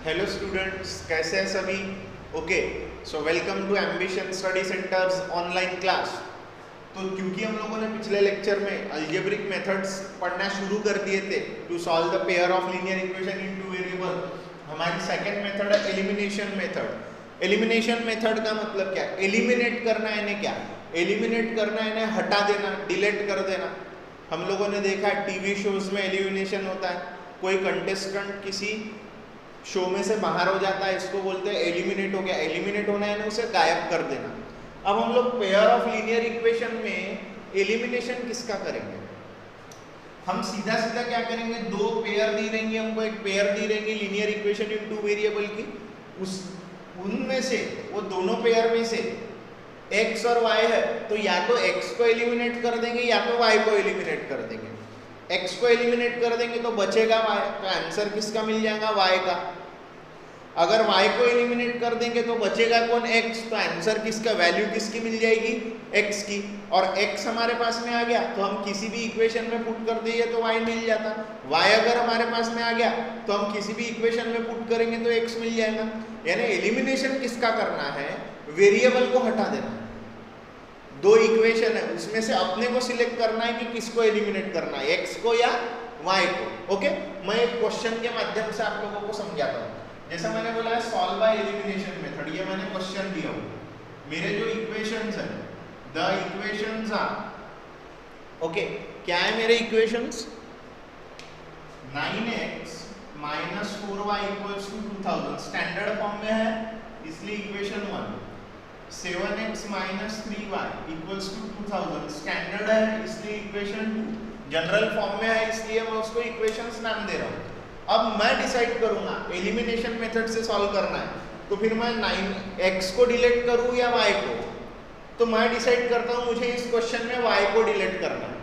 Hello students, कैसे हैं सभी? Okay, so welcome to Ambition Study Centres online class. तो क्योंकि हम लोगों ने पिछले लेक्चर में अलजेब्रिक मेथड्स पढ़ना शुरू कर दिए थे to solve the pair of linear equation in two variable, हमारी सेकंड मेथड है एलिमिनेशन मेथड। एलिमिनेशन मेथड का मतलब क्या? एलिमिनेट करना है इन्हें। क्या एलिमिनेट करना है? इन्हें हटा देना, डिलीट कर देना। हम लोगों ने देखा है टीवी शोज में एलिमिनेशन होता है, कोई कंटेस्टेंट किसी शो में से बाहर हो जाता है, इसको बोलते हैं एलिमिनेट हो गया। एलिमिनेट होना है ना, उसे गायब कर देना। अब हम लोग पेयर ऑफ लीनियर इक्वेशन में एलिमिनेशन किसका करेंगे? हम सीधा सीधा क्या करेंगे, दो पेयर दी रहेंगी हमको, एक पेयर दी रहेंगी linear equation in two variable की, उनमें से वो दोनों पेयर में से x और y है, तो या तो x को एलिमिनेट कर देंगे या तो y को एलिमिनेट कर देंगे। x को एलिमिनेट कर देंगे तो बचेगा y, तो आंसर किसका मिल जाएगा? y का। अगर y को एलिमिनेट कर देंगे तो बचेगा कौन? x, तो आंसर किसका, वैल्यू किसकी मिल जाएगी? x की। और x हमारे पास में आ गया तो हम किसी भी इक्वेशन में पुट कर देंगे तो y मिल जाता। y अगर हमारे पास में आ गया तो हम किसी भी इक्वेशन में पुट करेंगे तो x मिल जाएगा। यानी एलिमिनेशन किसका करना है? वेरिएबल को हटा देना। दो इक्वेशन है, उसमें से अपने को सिलेक्ट करना है कि किसको एलिमिनेट करना है, x को या y को। ओके, मैं एक क्वेश्चन के माध्यम से आप लोगों को समझाता हूँ। जैसा मैंने बोला है सॉल्व बाय एलिमिनेशन मेथड, ये मैंने क्वेश्चन दिया हूँ। मेरे जो इक्वेशंस है, द इक्वेशंस आर, ओके, क्या है मेरे equations? 9x minus 4y equals to 2000 standard form में है, इसलिए equation 1। 7x minus 3y equals to 2000 standard है, इसलिए इक्वेशन 2। जनरल फॉर्म में है, इसलिए मैं उसको इक्वेशंस नाम दे रहा हूँ। अब मैं डिसाइड करूंगा एलिमिनेशन मेथड से सॉल्व करना है, तो फिर मैं 9x को डिलीट करूं या y को? तो मैं डिसाइड करता हूं मुझे इस क्वेश्चन में y को डिलीट करना है।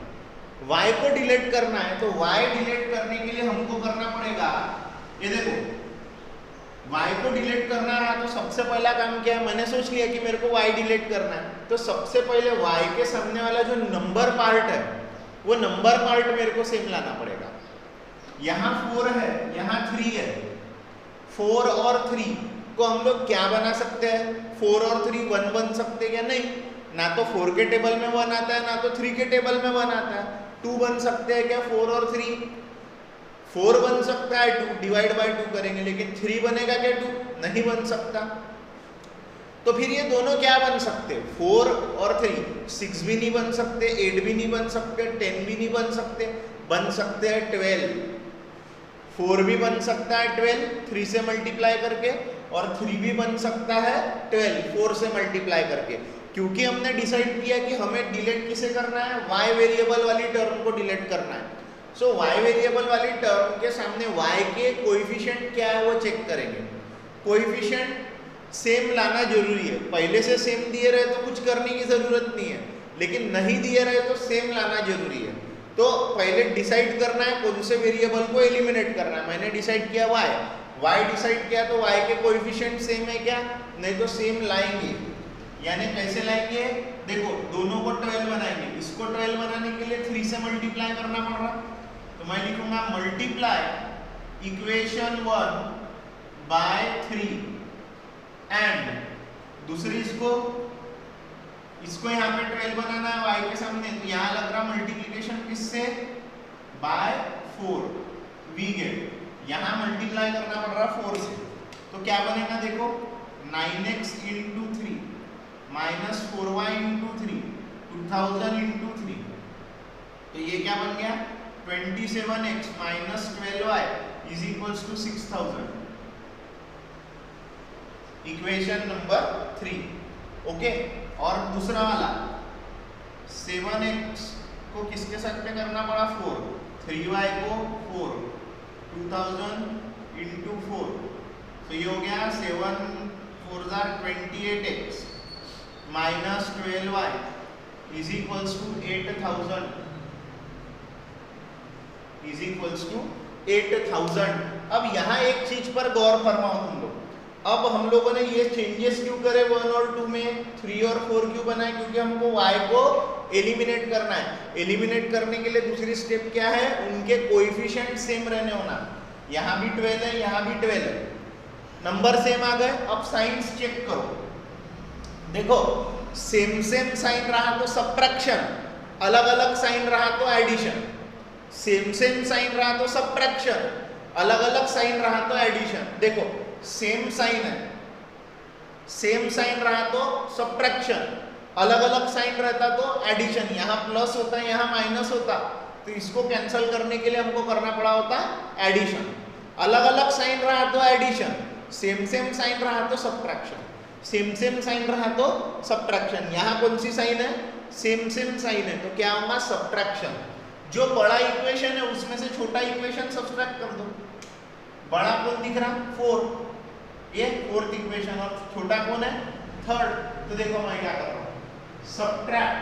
y को डिलीट करना है तो y डिलीट करने के लिए हमको करना पड़ेगा, ये देखो, y को डिलीट करना रहा तो सबसे पहला काम क्या है? मैंने सोच लिया कि मेरे को y डिलीट करना है, तो सबसे पहले y के सामने वाला जो नंबर पार्ट है वो नंबर पार्ट मेरे को सेम लाना पड़ेगा। यहाँ 4 है, यहाँ 3 है। 4 और 3 को हम लोग क्या बना सकते हैं? 4 और 3 1 बन सकते हैं क्या? नहीं, ना तो 4 के टेबल में 1 आता है, ना तो 3 के टेबल में 1 आता है। 2 बन सकते हैं क्या 4 और 3? 4 बन सकता है, 2 डिवाइड बाय 2 करेंगे, लेकिन 3 बनेगा क्या 2? नहीं बन सकता। तो फिर ये दोनों क्या बन सकते? 4 और 3, 6 भी नहीं बन सकते, 8 भी नहीं बन सकते, 10 भी नहीं बन सकते। बन सकते हैं 12। 4 भी बन सकता है 12 3 से मल्टीप्लाई करके, और 3 भी बन सकता है 12 4 से मल्टीप्लाई करके। क्योंकि हमने डिसाइड किया कि हमें डिलीट किसे करना है? y वेरिएबल वाली टर्म को डिलीट करना है। सो y वेरिएबल वाली टर्म के सामने y के कोएफिशिएंट क्या है वो चेक करेंगे। कोएफिशिएंट सेम लाना जरूरी है। पहले से सेम दिए रहे तो कुछ करने की जरूरत नहीं है, लेकिन नहीं दिए रहे तो सेम लाना जरूरी है। तो पहले डिसाइड करना है कौन से वेरिएबल को एलिमिनेट करना है। मैंने डिसाइड किया y डिसाइड किया, तो y के कोएफिशिएंट सेम है क्या? नहीं तो सेम लाएंगे। यानी कैसे लाएंगे? देखो, दोनों को 12 बनाएंगे, इसको 12 बनाने के लिए 3 से मल्टीप्लाई करना पड़ रहा, तो मैं लिखूंगा मल्टीप्लाई इक्वेशन 1 बाय 3 एंड दूसरी इसको यहाँ पे 12 बनाना है y के सामने, तो यहाँ लग रहा मल्टीप्लीकेशन किससे? बाय 4। वी गेट, यहाँ मल्टीप्लाई करना पड़ रहा 4 से, तो क्या बनेगा? देखो, 9x into 3 minus 4y into 3 2000 into 3, तो ये क्या बन गया? 27x minus 12y is equals to 6000। Equation number 3। Okay, और दूसरा वाला 7x को किसके साथ पे करना पड़ा? 4, 3y को 4, 2000 इंटू 4, तो ये हो गया 7 4 28x minus 12y is equals to 8000 is equals to 8000। अब यहाँ एक चीज पर गौर फरमाओ तुम लोग। अब हम लोगों ने ये चेंजेस क्यों करे 1 और 2 में? 3 और 4 क्यों बनाए? क्योंकि हमको y को एलिमिनेट करना है। एलिमिनेट करने के लिए दूसरी स्टेप क्या है? उनके कोएफिशिएंट सेम रहने होना। यहाँ भी 12 है, यहाँ भी 12 है, नंबर सेम आ गए। अब साइंस चेक करो, देखो सेम सेम साइन रहा तो सब्ट्रैक्शन, अलग अलग साइन रहा तो एडिशन। सेम सेम साइन रहा तो सब्ट्रैक्शन, अलग अलग साइन रहा तो एडिशन। देखो सेम साइन है, सेम साइन रहा तो सब्ट्रैक्शन, अलग अलग साइन रहता तो एडिशन। यहाँ प्लस होता है, यहाँ माइनस होता, तो इसको कैंसिल करने के लिए हमको करना पड़ा होता एडिशन। अलग अलग साइन रहा तो एडिशन, सेम सेम साइन रहा तो सब्ट्रैक्शन, सेम सेम साइन रहा तो सब्ट्रैक्शन। यहाँ कौन सी साइन है? सेम सेम साइन है, तो क्या होगा? सब्ट्रैक्शन। जो बड़ा इक्वेशन है उसमें से छोटा इक्वेशन सब्ट्रैक्ट कर दो। बड़ा कौन दिख रहा? 4, ये फोर्थ इक्वेशन, और छोटा कौन है? थर्ड। तो देखो मैं क्या कर रहा हूं, सब्ट्रैक्ट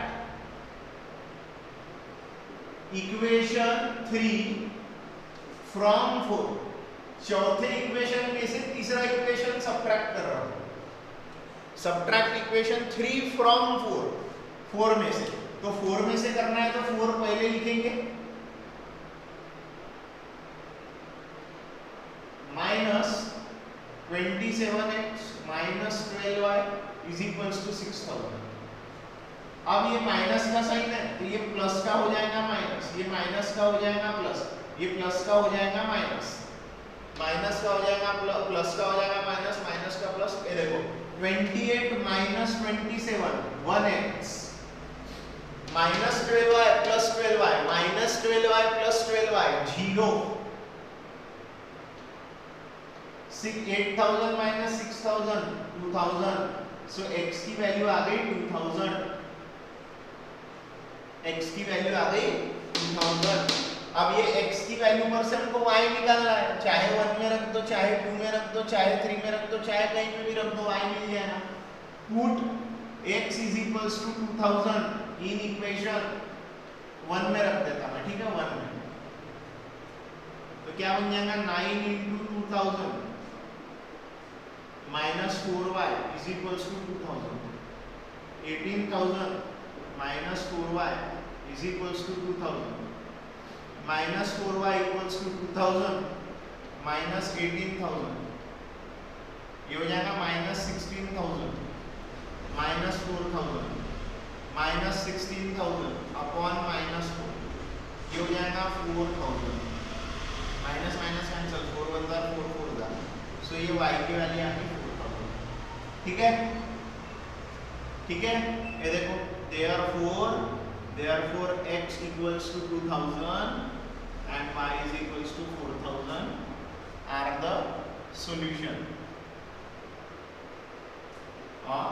इक्वेशन 3 फ्रॉम 4। चौथे इक्वेशन में से तीसरा इक्वेशन सब्ट्रैक्ट कर रहा हूं। सब्ट्रैक्ट इक्वेशन 3 फ्रॉम 4, 4 में से। तो 4 में से करना है तो 4 पहले लिखेंगे, minus 27x minus 12y is equals to 6000। अब ये माइनस का साइन है तो ये प्लस का हो जाएगा माइनस, ये माइनस का हो जाएगा प्लस, ये प्लस का हो जाएगा माइनस, माइनस का हो जाएगा प्लस का हो जाएगा माइनस, माइनस का प्लस। ये देखो 28 minus 27 1x minus 12y plus 12y minus 12y plus 12y 0। 8000 minus 6000 2000। सो x की वैल्यू आ गई 2000, x की वैल्यू आ गई 2000। अब ये x की वैल्यू पर से हमको y निकालना है, चाहे 1 में रख दो, चाहे 2 में रख दो, चाहे 3 में रख दो, चाहे कहीं पे भी रख दो, y मिल जाएगा। Put x is equals to 2000 in equation 1 में रख देता मैं, ठीक है 1 में। तो क्या बन जाएगा 9 into 2000 minus 4y is equals to 2000। 18000 minus 4y is equals to 2000, minus 4y equals to 2000 minus 18000, ये हो जाएगा minus 16000 minus 4000 minus 16000 upon minus 4, ये हो जाएगा 4000। Minus minus cancel, 4 1 4 4 4। सो ये y की वैल्यू आ गई 4000, ठीक है, ठीक है। ये देखो therefore x equals to 2000 and y is equals to 4000 are the solution of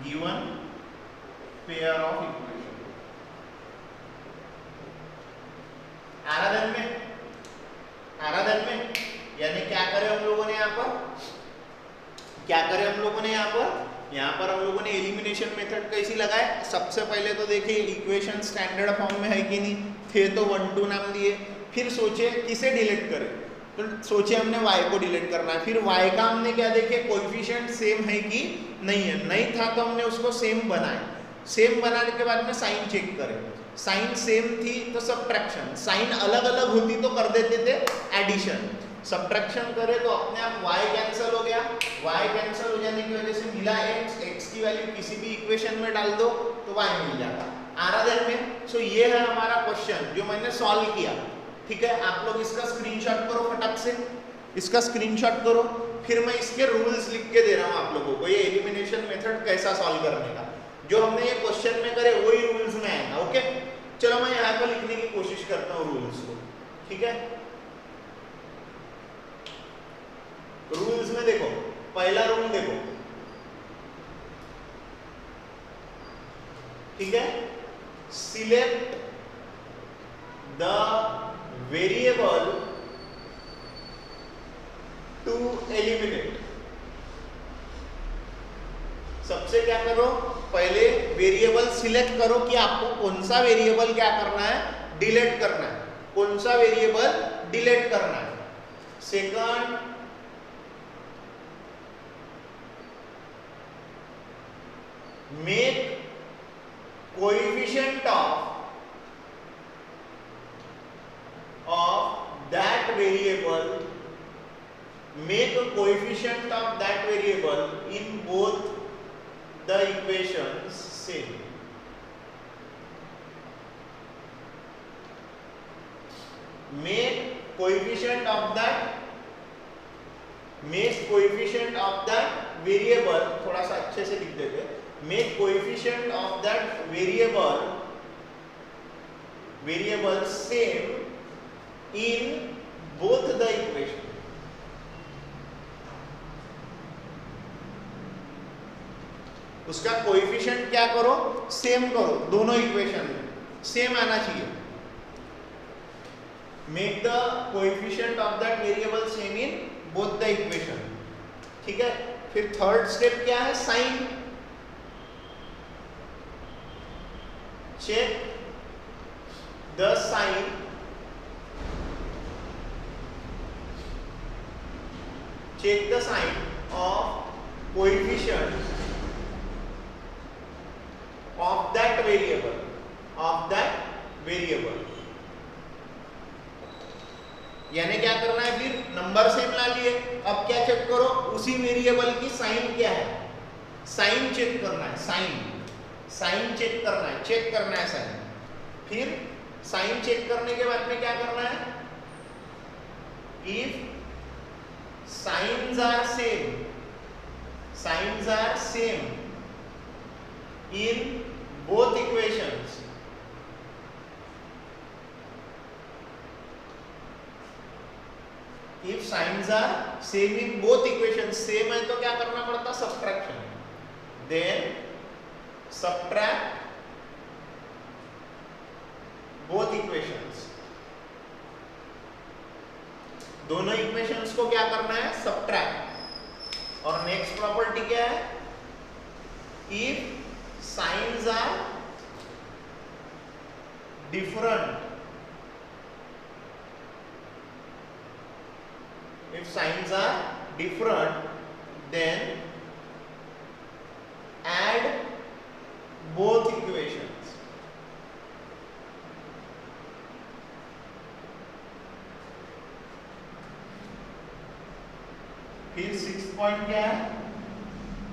given pair of equation। आराधन में यानी क्या करें हम लोगों ने यहाँ पर, क्या करें हम लोगों ने यहाँ पर हम लोगों ने एलिमिनेशन मेथड कैसी लगाए। सबसे पहले तो देखिए इक्वेशन स्टैंडर्ड फॉर्म में है कि नहीं थे, तो 1 2 नाम दिए। फिर सोचे किसे डिलीट करें, तो सोचे हमने y को डिलीट करना है। फिर y का हमने क्या देखे, कोएफिशिएंट सेम है कि नहीं है, नहीं था तो हमने उसको सेम बनाए। सेम बनाने के बाद में साइन चेक करें, साइन सेम थी तो सब्ट्रैक्शन, साइन अलग अलग होती तो कर देते थे एडिशन। सब्ट्रैक्शन करे तो अपने आप y कैंसिल हो गया, y कैंसिल हो जाने की वजह से मिला x, x की वैल्यू किसी भी इक्वेशन में डाल दो तो y मिल जाता आराधन में। सो ये है हमारा क्वेश्चन जो मैंने सॉल्व किया, ठीक है। आप लोग इसका स्क्रीनशॉट करो, फटाक से इसका स्क्रीनशॉट करो, फिर मैं इसके रूल्स लिख के दे रहा हूँ आप लोगों को, ये एलिमिनेशन मेथड कैसा सॉल्व करने का। जो हमने ये क्वेश्चन में करे वही रूल्स में आएगा, ओके। चलो मैं यहाँ पर लिखने की कोशिश करता हूँ रूल्स को, ठीक है। रूल्स में देखो, पहला रूल देखो, ठीक है, select the variable to eliminate. सबसे क्या करो, पहले वेरिएबल सिलेक्ट करो कि आपको कौन सा वेरिएबल क्या करना है, डिलीट करना है, कौन सा वेरिएबल डिलीट करना है। Second, make coefficient of that variable make a coefficient of that variable in both the equations same. Make coefficient of that variable, थोड़ा सा अच्छे से लिख देते, make coefficient of that variable same in both the equation. उसका coefficient क्या करो, same करो, दोनों इक्वेशन में सेम आना चाहिए. Make the coefficient of that variable same in both the equation. ठीक है. फिर थर्ड स्टेप क्या है, sign. Check the sign of coefficient of that variable. यानी क्या करना है, फिर नंबर सेम ला लिए. अब क्या चेक करो, उसी वेरिएबल की साइन क्या है, साइन चेक करना है. साइन चेक करना है साइन. फिर साइन चेक करने के बाद में क्या करना है, if signs are same in both equations, if signs are same in both equations, same है तो क्या करना पड़ता, subtraction. Then subtract both equations. दोनों इक्वेशंस को क्या करना है, सब्ट्रैक्ट. और नेक्स्ट प्रॉपर्टी क्या है, if signs are different, then add both equations. फिर 6th पॉइंट क्या है,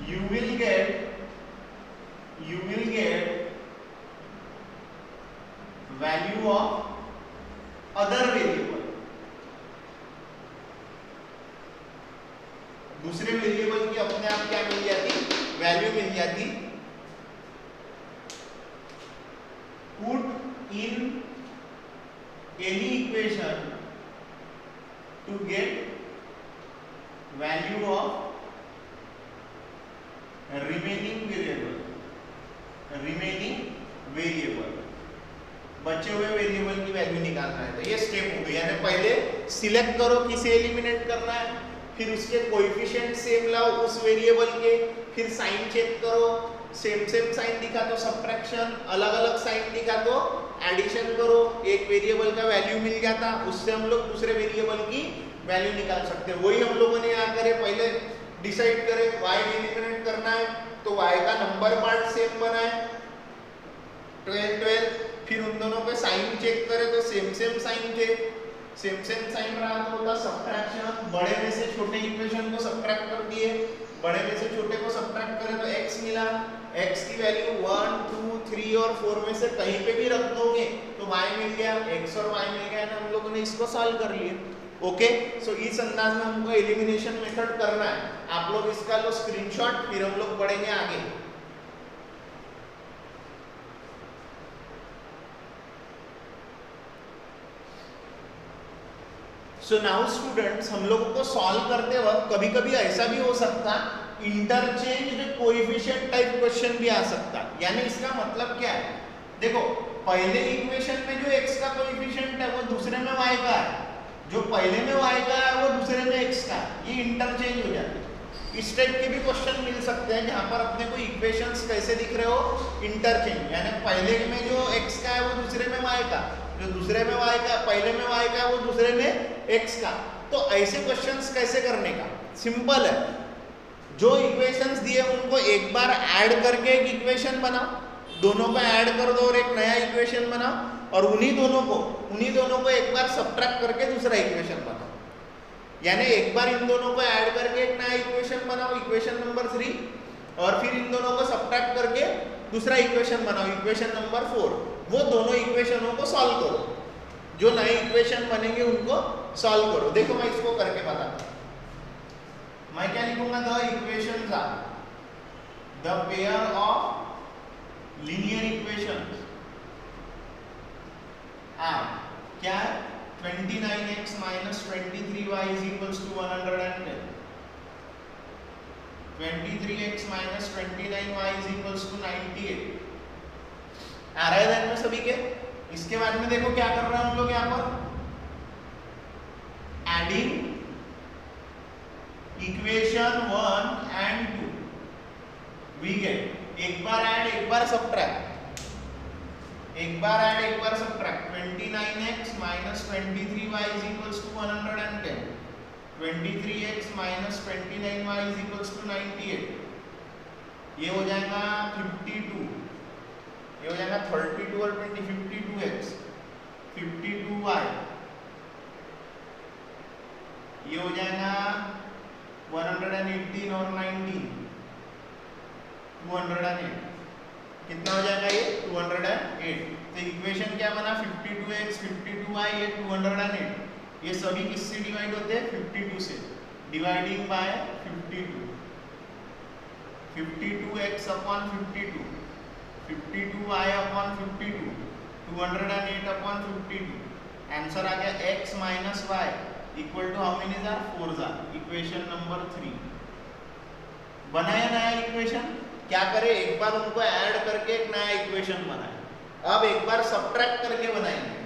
you will get value of other variable. दूसरे वेरिएबल की अपने आप क्या मिल जाती, वैल्यू मिल जाती. Put in any equation to get value of remaining variable. बचे हुए वेरिएबल की वैल्यू निकालना है. तो ये स्टेप हो गई. यानी पहले सिलेक्ट करो किसे एलिमिनेट करना है, फिर उसके कोएफिशिएंट सेम लाओ उस वेरिएबल के, फिर साइन चेक करो, सेम साइन दिखा तो सब्ट्रैक्शन, अलग अलग साइन दिखा तो एडिशन करो. एक वेरिएबल का वैल्यू मिल जाता, उससे हम लोग दूसरे वेरिएबल की वैल्यू निकाल सकते हैं. वही हम लोगों ने यहाँ करे, पहले डिसाइड करे y एलिमिनेट करना है तो y का नंबर पार्ट सेम बनाए 12, फिर उन दोनों पे साइन चेक करे तो सेम साइन थे, सेम साइन रहा तो होता सब्ट्रैक्शन. बड़े में से छोटे इक्वेशन को सब्ट्रैक्ट कर दिए, बड़े में से छोटे को सब्ट्रैक्ट करे तो x मिला. x की वैल्यू 1, 2, 3 और 4 में से कहीं पे भी रख दोगे तो y मिल गया, x और y मिल गया ना. हम लोगों ने इसको सॉल्व कर लिया. ओके. सो इस अंदाज में हमको एलिमिनेशन मेथड करना है. आप लोग इसका लो स्क्रीनशॉट, फिर हम लोग पढ़ेंगे आगे. सो नाउ स्टूडेंट्स, हम लोगों को सॉल्व करते वक्त कभी कभी ऐसा भी हो सकता, इंटरचेंज्ड कोएफिशिएंट टाइप क्वेश्चन भी आ सकता. यानी इसका मतलब क्या है, देखो पहले इक्वेशन में जो x का कोएफिशिएंट है वो दूसरे में y का है, जो पहले में y का है वो दूसरे में x का. ये इंटरचेंज हो जाते हैं. इस टाइप के भी क्वेश्चन मिल सकते हैं जहां पर अपने को इक्वेशंस कैसे दिख रहे हो, इंटरचेंज. यानी पहले में जो x का है वो दूसरे में y का, जो दूसरे में y का, पहले में y का है वो दूसरे में x का. तो ऐसे क्वेश्चंस कैसे करने का, सिंपल है. जो इक्वेशंस दिए उनको एक बार ऐड करके एक इक्वेशन बनाओ, दोनों को ऐड कर दो और एक नया इक्वेशन बनाओ, और उन्हीं दोनों को एक बार सब्ट्रैक्ट करके दूसरा इक्वेशन बनाओ. यानी एक बार इन दोनों को ऐड करके एक नया इक्वेशन बनाओ, इक्वेशन नंबर 3, और फिर इन दोनों को सब्ट्रैक्ट करके दूसरा इक्वेशन बनाओ, इक्वेशन नंबर 4। वो दोनों इक्वेशनों को सॉल्व करो, जो नए इक्वेशन बनेंगे उनको सॉल्व करो। देखो मैं इसको करके बताता हूं। मैं क्या लिखूंगा, the equations are the pair of linear equations are क्या है, 29x minus 23y is equals to 110, 23x minus 29y is equals to 98। आ रहा है ध्यान में सभी के? इसके बाद में देखो क्या कर रहे हैं हम लोग यहाँ पर, adding equation 1 and 2, we get एक बार ऐड एक बार सब्ट्रैक्ट, एक बार ऐड एक बार subtract. 29x minus 23y is equals to 110, 23x minus 29y is equals to 98। ये हो जाएगा 52, ये हो जाएगा 32 और 20 52x, 52y, ये हो जाएगा 118 और 19 208। कितना हो जाएगा ये 208। तो इक्वेशन क्या बना, 52x 52y, ये 208। ये सभी किससे डिवाइड होते हैं, 52 से। Dividing by 52, 52x upon 52, 52y upon 52, 208 upon 52। Answer आ गया x minus y equal to how many jar, 4 jar. Equation number 3 बनाया नया इक्वेशन। क्या करें, एक बार उनको ऐड करके एक नया इक्वेशन बनाए, अब एक बार सब्ट्रैक्ट करके बनाएंगे।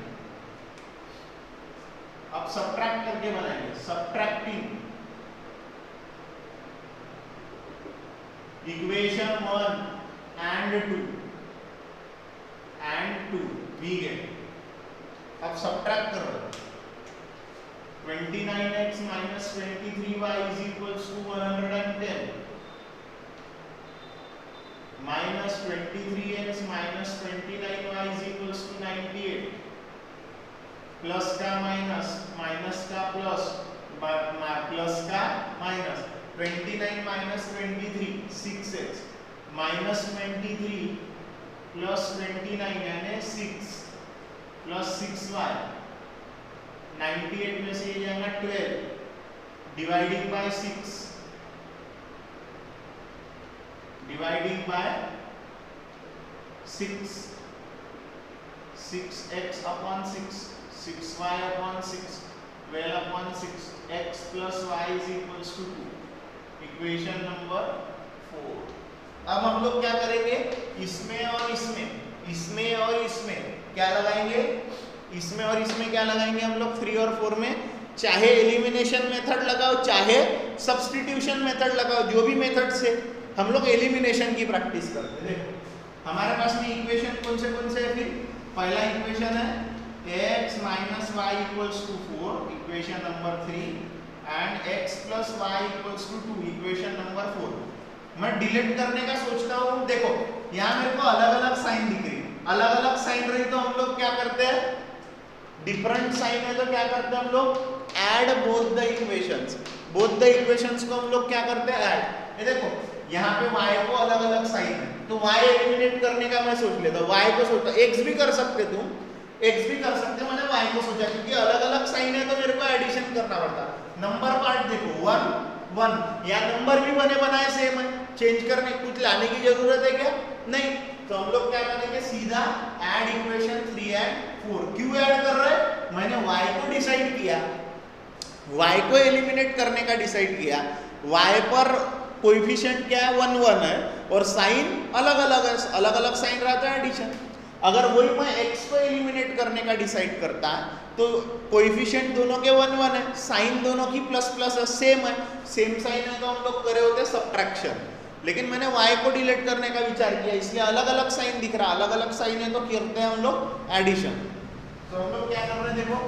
अब सब्ट्रैक्ट करके बनाएंगे, subtracting equation 1 and 2 we get. अब सब्ट्रैक्ट करो, 29x minus 23y is equals to 110 minus 23x minus 29y is equals to 98। Plus का माइनस, माइनस का प्लस, प्लस का minus, 29 minus 23 6x, minus 23 plus 29 यानी 6 प्लस 6y, 98 में से ये जाएगा 12, dividing by 6, dividing by 6, 6x upon 6, 6y upon 6, 12 upon 6, x plus y is equals to 2। Equation number 4। अब हम लोग क्या करेंगे, इसमें और इसमें, इसमें और इसमें क्या लगाएंगे, इसमें और इसमें क्या लगाएंगे हम लोग 3 और 4 में। चाहे एलिमिनेशन मेथड लगाओ, चाहे सब्स्टिट्यूशन मेथड लगाओ, जो भी मेथड से हम लोग एलिमिनेशन की प्रैक्टिस करते हैं। देखो हमारे पास में इक्वेशन कौन से है, फिर पहला इक्वेशन है x minus y equals to 4, equation number 3, and x plus y equals to 2, equation number 4। मैं डिलीट करने का सोचता हूँ, देखो यहाँ मेरे को अलग अलग साइन दिख रही, अलग अलग साइन रही तो हम लोग क्या करते हैं, डिफरेंट साइन है तो क्या करते हैं हम लोग, add both the equations. Both the equations को हम लोग क्या करते हैं, ऐड। ये देखो यहाँ पे y को अलग अलग साइन है तो y एलिमिनेट करने का मैं सोच लेता हूँ, y को सोचता, x भी कर सकते तुम, x भी कर सकते, मैंने y को सोचा क्योंकि अलग अलग साइन है तो मेरे को एडिशन करना पड़ता। नंबर पार्ट देखो 1 1, या नंबर भी बने बनाए सेम है, चेंज करने कुछ लाने की जरूरत है क्या, नहीं। तो हम लोग क्या करेंगे, सीधा ऐड इक्वेशन 3 एंड 4। क्यों ऐड कर रहे हैं, मैंने y को डिसाइड किया, y को एलिमिनेट करने का डिसाइड किया, y पर कोएफिशिएंट क्या है 1 1 है और साइन अलग अलग है, अलग अलग साइन रहता है एडिशन। अगर वही मैं x को एलिमिनेट करने का डिसाइड करता तो कोएफिशिएंट दोनों के 1 1 है, साइन दोनों की प्लस प्लस है, सेम है, सेम साइन है तो हम लोग करे होते सब्ट्रैक्शन। लेकिन मैंने y को डिलीट करने का विचार किया इसलिए अलग अलग साइन दिख रहा, अलग अलग साइन है तो करते हैं हम लोग एडिशन। तो हम लोग क्या कर रहे हैं, देखो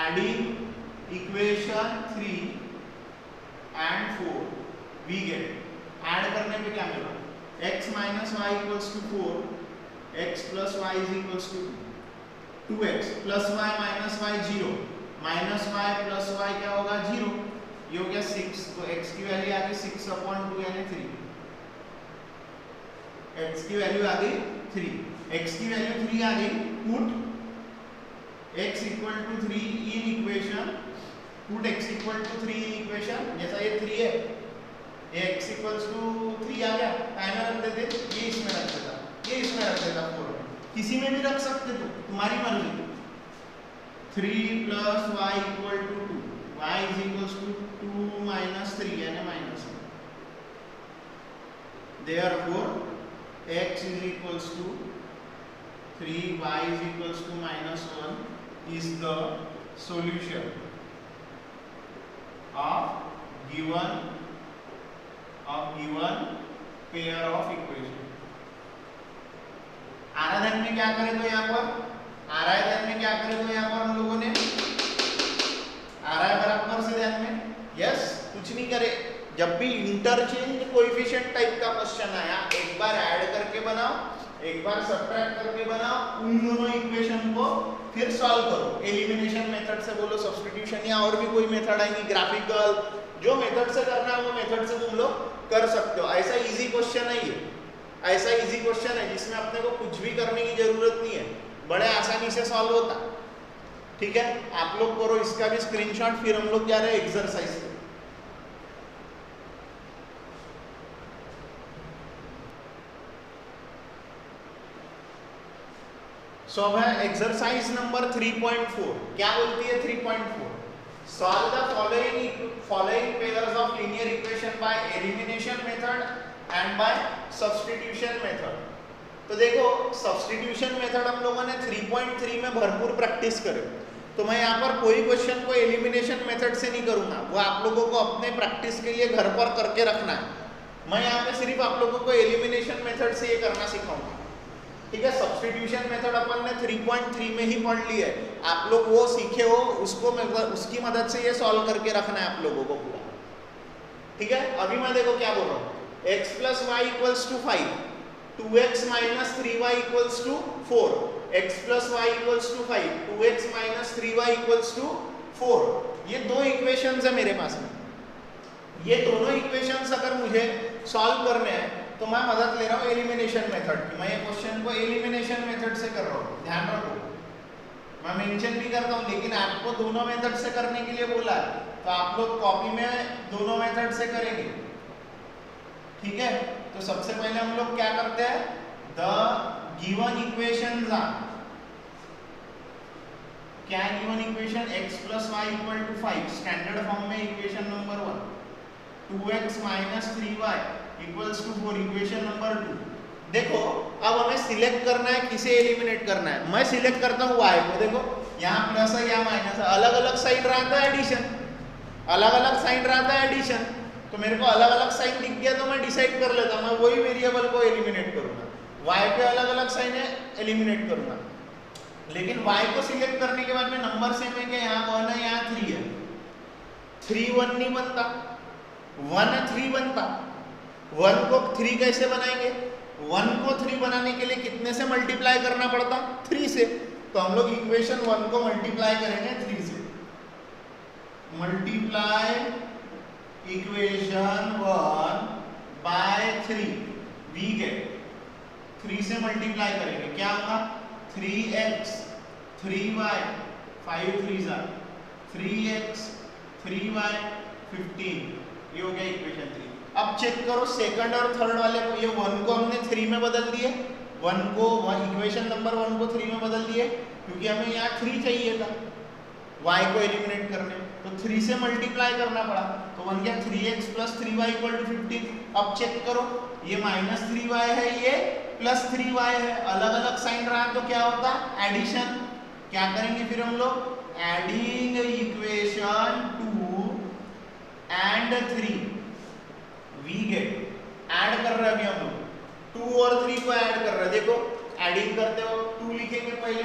adding equation 3 and 4 we get, add करने पे क्या मिला, x minus y equals to 4, x plus y is equals to 2x plus y minus y 0, minus y plus y क्या होगा 0, ये हो गया 6, तो x की वैल्यू आ गई 6/2 यानी 3, x की वैल्यू आ गई 3, x की वैल्यू 3 आ गई, put x equal to 3 in equation, put x equal to 3 in equation, जैसा ये 3 है, ये x इक्वल्स टू 3 आ गया, टाइम रख देते, ये इसमें रख देता, ये इसमें रख देता, 4 में, किसी में भी रख सकते हो, तुम्हारी मर्जी। 3 plus y equal to 2, y is equals to 2 minus 3 यानी minus 1, therefore x is equals to 3, y is equals to minus 1 is the solution of given pair of equation। आराधन में क्या करें तो यहाँ पर, आराधन में क्या करें तो यहाँ पर हम लोगों ने आर बराबर से ध्यान में, यस कुछ नहीं करे, जब भी इंटरचेंज कोएफिशिएंट टाइप का क्वेश्चन आया, एक बार ऐड करके बनाओ, एक बार सब्ट्रैक्ट करके बनाओ, उन दोनों इक्वेशन को फिर सॉल्व करो, एलिमिनेशन मेथड से बोलो, सब्स्टिट्यूशन या और भी कोई मेथड आएंगी, ग्राफिकल, जो मेथड से करना है वो मेथड से तुम लोग कर सकते हो। ऐसा इजी क्वेश्चन है ये, ऐसा इजी क्वेश्चन है जिसमें अपने को कुछ भी करने की जरूरत नहीं है, बड़े आसानी से सॉल्व होता, ठीक है। आप लोग करो इसका भी स्क्रीनशॉट, फिर हम लोग क्या रहे एक्सरसाइज पे। सो अब है एक्सरसाइज नंबर 3.4, क्या बोलती है 3.4, solve the following pairs of linear equation by elimination method and by substitution method. तो देखो सब्स्टिट्यूशन मेथड हम लोगों ने 3.3 में भरपूर प्रैक्टिस करे, तो मैं यहाँ पर कोई क्वेश्चन को एलिमिनेशन मेथड से नहीं करूँगा, वो आप लोगों को अपने प्रैक्टिस के लिए घर पर करके रखना है। मैं यहाँ पे सिर्फ आप लोगों को एलिमिनेशन मेथड से ये करना सिखाऊंगा, ठीक है। सब्स्टिट्यूशन मेथड अपन ने 3.3 में ही पढ़ ली है, आप लोग वो सीखे हो, उसको उसकी मदद से ये सॉल्व करके रखना है आप लोगों को पूरा, ठीक है। अभी मैं देखो क्या बोल रहा हूँ, x plus y equals to 5, 2x minus 3y equals to 4, x plus y equals to 5, 2x minus 3y equals to 4, ये दो इक्वेशंस है मेरे पास में, ये दोनों इक्वेशंस अगर मुझे सॉल्व करने हैं तो मैं मदद ले रहा हूँ एलिमिनेशन मेथड की, मैं ये क्वेश्चन को एलिमिनेशन मेथड से कर रहा हूँ, ध्यान रखो, मैं मेंशन भी करता हूँ, लेकिन आपको दोनों मेथड से करने के लिए बोला है, तो आप लोग कॉपी में दोनों मेथड से करेंगे, ठीक है। तो सबसे पहले हम लोग क्या करते हैं, द गिवन इक्वेशंस आर, क्या given equation, x plus y equal to 5, standard form में equation number 1, 2x minus 3y equals to 4, equation number 2। देखो अब हमें सिलेक्ट करना है, किसे एलिमिनेट करना है, मैं सिलेक्ट करता हूँ y को, देखो यहाँ प्लस है यहाँ माइनस है, अलग अलग साइन रहा था एडिशन, अलग अलग साइन रहा था एडिशन, तो मेरे को अलग अलग साइन दिख गया तो मैं डिसाइड कर लेता, मैं वही वेरिएबल को एलिमिनेट करूंगा, y पे अलग अलग साइन है एलिमिनेट करूंगा, लेकिन y को सिलेक्ट करने के बाद में नंबर सेम है कि यहाँ 1 है यहाँ 3 है, 3 1 नहीं बनता, 1 3 बनता, 1 को 3 कैसे बनाएंगे, 1 को 3 बनाने के लिए कितने से मल्टीप्लाई करना पड़ता, 3 से, तो हम लोग इक्वेशन 1 को मल्टीप्लाई करेंगे 3 से, multiply equation 1 by 3, we get 3 से मल्टीप्लाई करेंगे, क्या होगा 3x 3y 5 3 3x 3y 15, ये हो गया इक्वेशन 3। अब चेक करो सेकंड और थर्ड वाले को, ये 1 को हमने 3 में बदल दिए, 1 को इक्वेशन नंबर 1 को 3 में बदल दिए, क्योंकि हमें यहाँ 3 चाहिए था y को एलिमिनेट करने, तो 3 से मल्टीप्लाई करना पड़ा, तो बन गया 3x plus 3y equal to 15। अब चेक करो ये माइनस 3y है, ये प्लस 3y है, अलग अलग साइन रहा तो क्या होता, एडिशन, क्या करेंगे फिर हम लोग, adding equation 2 and 3, we get, add कर रहे हैं अभी हम लोग 2 और 3 को ऐड कर रहे हैं, देखो एडिंग करते हो 2 लिखेंगे पहले,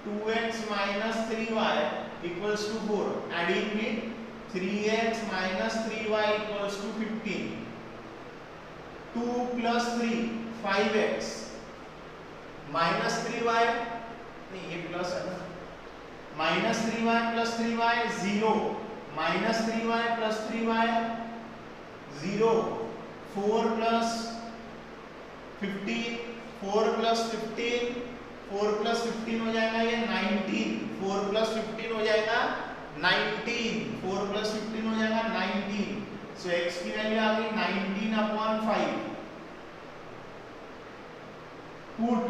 2x minus 3y equals to 4, adding में 3x minus 3y equals to 15, 2 plus 3 5x minus 3y, नहीं ये प्लस है ना, -3y + 3y 0, -3y + 3y 0, 4 + 15, 4 + 15, 4 + 15 हो जाएगा ये 19, 4 + 15 हो जाएगा 19, 4 + 15 हो जाएगा 19। सो x की वैल्यू आ गई 19/5। पुट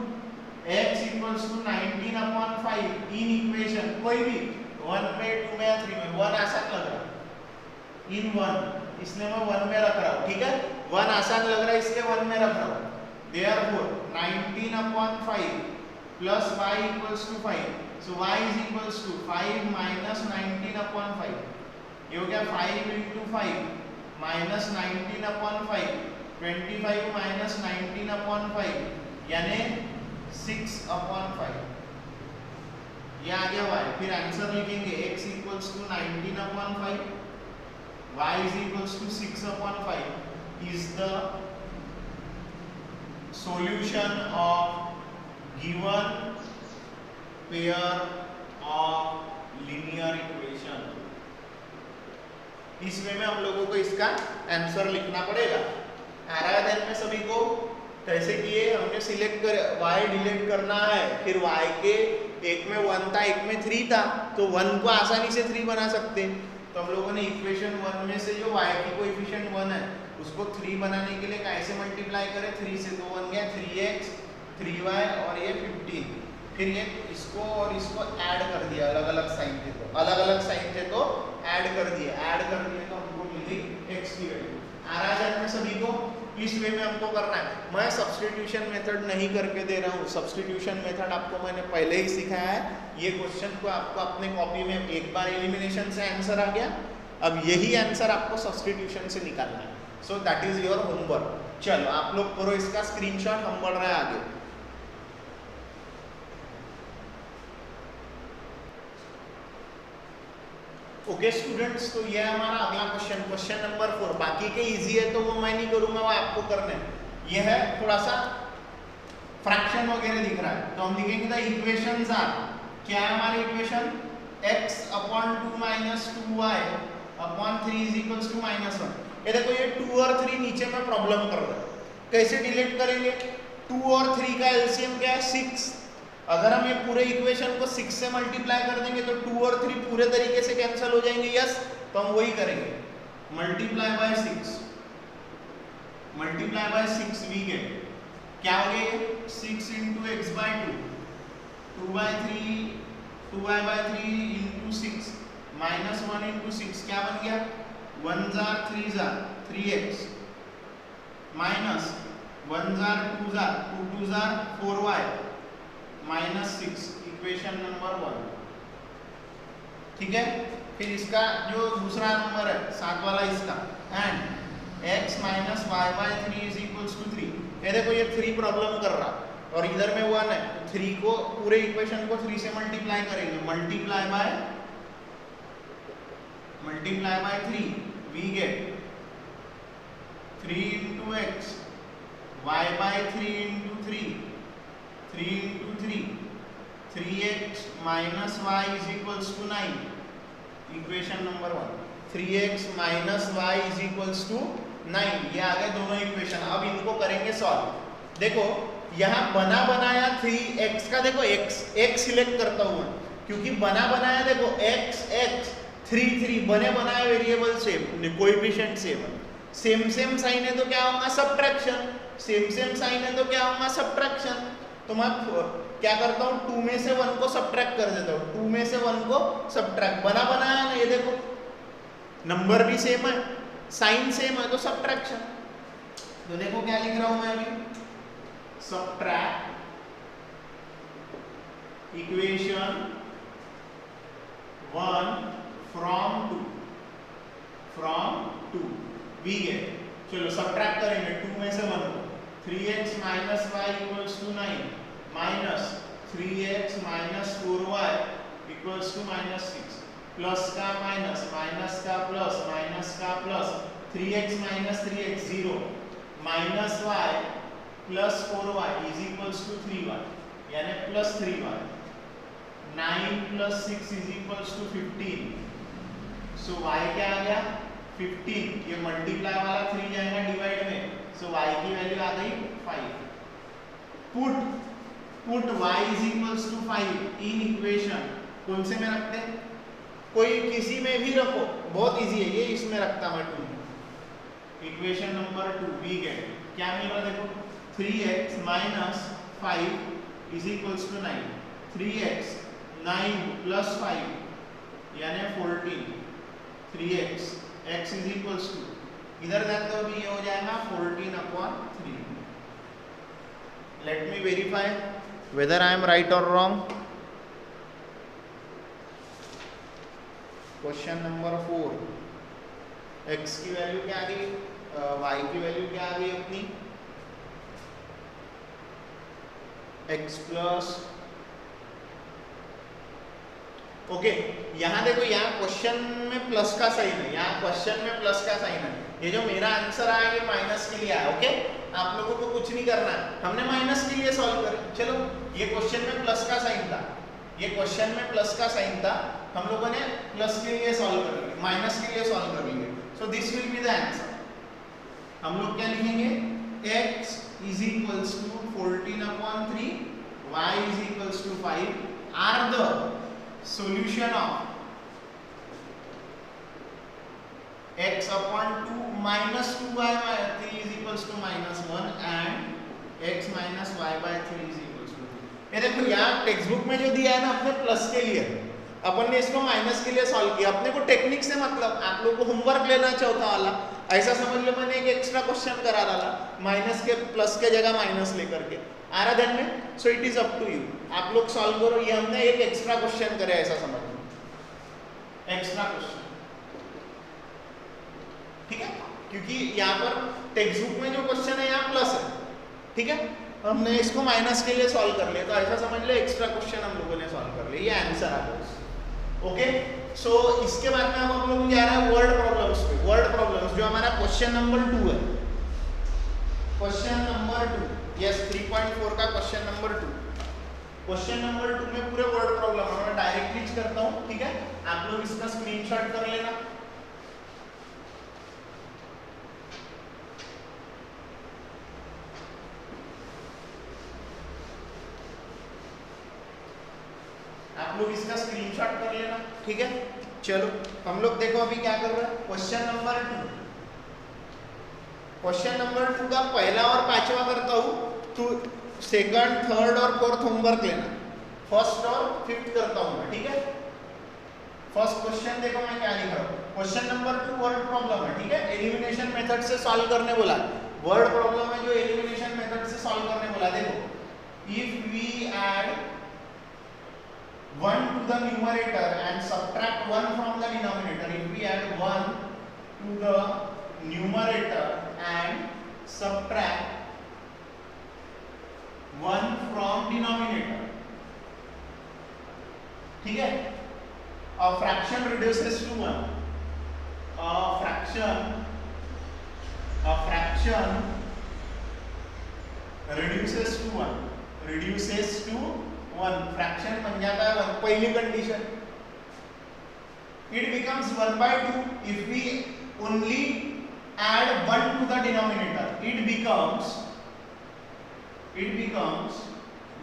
x = 19/5 इन इक्वेशन, कोई भी 1 में 2 में या 3 में, 1 आसान लग रहा है इन 1, इसलिए मैं 1 में रख रहा हूं, ठीक है। 1 आसान लग रहा है इसलिए 1 में रख रहा हूं। Therefore 19/5 plus y = 5, so y = 5 minus 19/5, ये हो गया 5 × 5 minus 19/5, 25 minus 19/5 यानी 6/5, ये आ गया y। फिर आंसर लिखेंगे x = 19/5, y = 6/5 is the solution of given pair of linear equation। इस वे में हम लोगों को इसका आंसर लिखना पड़ेगा। आ रहा है ध्यान में सभी को? कैसे किए? हमने सिलेक्ट कर y डिलीट करना है, फिर y के एक में 1 था एक में 3 था, तो 1 को आसानी से 3 बना सकते हैं। तो हम लोगों ने इक्वेशन 1 में से जो y की कोएफिशिएंट 1 है उसको 3 बनाने के लिए कैसे मल्टीप्लाई करें? 3 से, तो 1 गया 3x 3y और ये 15, फिर ये इसको और इसको ऐड कर दिया, अलग अलग साइन थे तो ऐड कर दिए, तो हमको मिल गई x की वैल्यू। आ रहा है में सभी को? इस वे में हमको करना है। मैं सब्स्टिट्यूशन मेथड नहीं करके दे रहा हूँ, सब्स्टिट्यूशन मेथड आपको मैंने पहले ही सिखाया है। ये क्वेश्चन को आपको अपने कॉपी में एक बार एलिमिनेशन से आंसर आ गया, अब यही आंसर आपको सब्स्टिट्यूशन से निकालना है। So that is your homework. चलो आप लोग करो इसका स्क्रीनशॉट, हम बढ़ रहे हैं आगे। ओके स्टूडेंट्स, तो ये हमारा अगला क्वेश्चन नंबर 4। बाकी के इजी है तो वो मैं नहीं करूंगा, वो आपको करना है। ये है थोड़ा सा फ्रैक्शन वगैरह दिख रहा है, तो हम लिखेंगे द इक्वेशंस आर, क्या है हमारी इक्वेशन? x/2 - 2y/3 = -1। ये देखो ये 2 और 3 नीचे में प्रॉब्लम कर रहा है, कैसे डिलीट करेंगे? 2 और 3 का एलसीएम क्या है? 6। अगर हम ये पूरे इक्वेशन को 6 से मल्टीप्लाई कर देंगे तो 2 और 3 पूरे तरीके से कैंसिल हो जाएंगे। यस, तो हम वही करेंगे, मल्टीप्लाई बाय 6, वी गेट क्या हो गया? 6 × x/2, 2/3, 2y/3 × 6 -1 × 6 क्या बन गया? 1 jar 3 jar 3x minus 1 jar 2 jar 2 jar 4y -6, equation number 1। ठीक है, फिर इसका जो दूसरा नंबर है 7 वाला इसका, एंड x - y/3 = 3। ये देखो ये 3 प्रॉब्लम कर रहा और इधर में 1 है, 3 को पूरे इक्वेशन को 3 से मल्टीप्लाई करेंगे, multiply by 3, we get 3 × x, y/3 × 3, 3 × 3, 3x - y = 9, equation number 1। 3x - y = 9, ये आ गए दोनों इक्वेशन। अब इनको करेंगे सॉल्व। देखो यहाँ बना बनाया 3x का, देखो x सिलेक्ट करता हूँ मैं, क्योंकि बना बनाया देखो x 3 बने बनाए variable same, coefficient same sign है तो क्या होगा? सब्ट्रैक्शन। सेम साइन है तो क्या होगा? सब्ट्रैक्शन। तो मैं क्या करता हूँ? 2 में से 1 को सब्ट्रैक्ट कर देता हूँ, 2 में से 1 को सब्ट्रैक्ट। बना बनाया ना, ये देखो नंबर भी सेम है, साइन सेम है, तो सब्ट्रैक्शन। तो देखो क्या लिख रहा हूं मैं अभी, subtract equation 1 from 2 we get. चलो सब्ट्रैक्ट करेंगे 2 में से 1 को, 3x - y = 9 minus 3x - 4y = -6, plus का माइनस, माइनस का प्लस, माइनस का plus, 3x - 3x 0, minus y plus 4y = 3y, यानी +3y, 9 plus 6 is equals to 15. So y क्या आ गया 15, ये मल्टीप्लाई वाला 3 जाएगा डिवाइड में, so y की वैल्यू आ गई 5. Put y is equals to 5 in equation कौन से में रखते हैं, कोई किसी में भी रखो, बहुत इजी है ये, इसमें रखता मैं 2. इक्वेशन नंबर 2 वी गेट क्या मिल रहा है देखो, 3x minus 5 is equals to 9. 3x 9 plus 5 यानी 14. 3x x is equals to, इधर देखते हो भी ये हो जाएगा 14/3. Let me verify whether I am right or wrong. Question number 4, x की वैल्यू क्या आ गई, y की वैल्यू क्या आ गई अपनी, x प्लस, ओके यहाँ देखो, यहाँ क्वेश्चन में प्लस का साइन है, यहाँ क्वेश्चन में प्लस का साइन है. ये जो मेरा आंसर आया ये माइनस के लिए आया. ओके आप लोगों को कुछ नहीं करना है, हमने माइनस के लिए सॉल्व करें. चलो ये क्वेश्चन में प्लस का साइन था, ये क्वेश्चन में प्लस का साइन था, हम लोगों ने प्लस के लिए सॉल्व कर लिया, माइनस के लिए सॉल्व कर लिए. So this will be the answer. हम लोग क्या लिखेंगे, x is equals to 14/3, y is equals to 5 are the solution of x upon 2 minus 2y by 3 is equals to -1 and x minus y by 3 is equals to 2. ये देखो यहाँ text book में जो दिया है ना अपने प्लस के लिए, अपन ने इसको माइनस के लिए सॉल्व किया. अपने को टेक्निक से मतलब, आप लोगों को होमवर्क लेना चौथा वाला ऐसा समझ लो, मैंने एक एक्स्ट्रा क्वेश्चन करा डाला माइनस के प्लस के जगह माइनस लेकर के, आ रहा ध्यान में. So it is up to you, आप लोग सॉल्व करो. ये हमने एक एक्स्ट्रा क्वेश्चन करे ऐसा समझ लो, एक्स्ट्रा क्वेश्चन, ठीक है, क्योंकि यहाँ पर टेक्स्ट बुक में जो क्वेश्चन है यहाँ प्लस है, ठीक है, हमने इसको माइनस के लिए सॉल्व कर लिया, तो ऐसा समझ ले एक्स्ट्रा क्वेश्चन हम लोगों ने सॉल्व कर लिया, ये आंसर आ गया. ओके सो इसके बाद में हम लोग जा रहे हैं वर्ड प्रॉब्लम्स पे. वर्ड प्रॉब्लम्स जो हमारा क्वेश्चन नंबर 2 है, क्वेश्चन नंबर 2, यस 3.4 का क्वेश्चन नंबर 2. क्वेश्चन नंबर 2 में पूरे वर्ड प्रॉब्लम मैं डायरेक्टली करता हूँ, ठीक है, आप लोग इसका स्क्रीनशॉट कर लेना. आप लोग इसका स्क्रीनशॉट कर लेना, ठीक है. चलो हम लोग देखो अभी क्या कर रहे हैं. क्वेश्चन नंबर 2, क्वेश्चन नंबर 2 का पहला और पांचवा करता हूँ, तो सेकंड, थर्ड और फोर्थ होमवर्क लेना, फर्स्ट और फिफ्थ करता हूँ मैं, ठीक है. फर्स्ट क्वेश्चन देखो मैं क्या लिख रहा हूँ. क्वेश्चन नंबर 2 वर्ड प्रॉब्लम है, ठीक है, एलिमिनेशन मेथड से सॉल्व करने बोला. वर्ड प्रॉब्लम है जो एलिमिनेशन मेथड से सॉल्व करने बोला. देखो, if we add 1 to the numerator and subtract 1 from the denominator, if we add 1 to the numerator and subtract 1 from denominator, ठीक है, a fraction reduces to 1, a fraction reduces to 1, reduces to 1, fraction बन जाता है 1. पहली condition, it becomes 1/2 if we only add 1 to the denominator. It becomes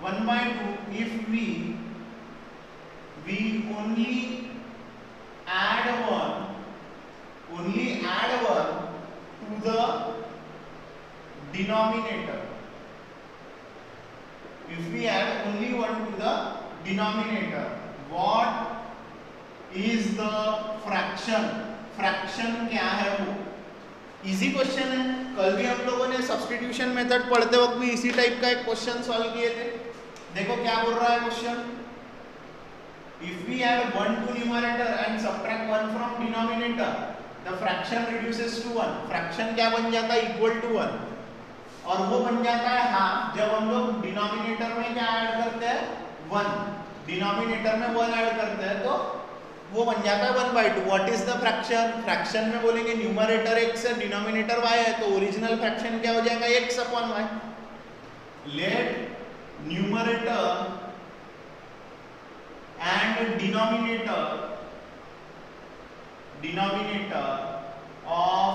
1/2 if we only add 1 to the denominator. If we add only 1 to the denominator, what is the fraction? Fraction क्या है वो? Easy question है. कल भी हम लोगों ने substitution method पढ़ते वक्त भी इसी टाइप का एक क्वेश्चन सॉल्व किए थे. देखो क्या बोल रहा है question. If we add 1 to numerator and subtract 1 from denominator, the fraction reduces to 1. Fraction क्या बन जाता है? Equal to 1. और वो बन जाता है हाफ जब हम लोग डिनोमिनेटर में क्या ऐड करते हैं? 1. डिनोमिनेटर में 1 ऐड करते हैं तो वो बन जाता है 1/2. What is the fraction? Fraction में बोलेंगे न्यूमरेटर x है, डिनोमिनेटर y है, तो ओरिजिनल फ्रैक्शन क्या हो जाएगा? x/y. Let numerator and denominator of,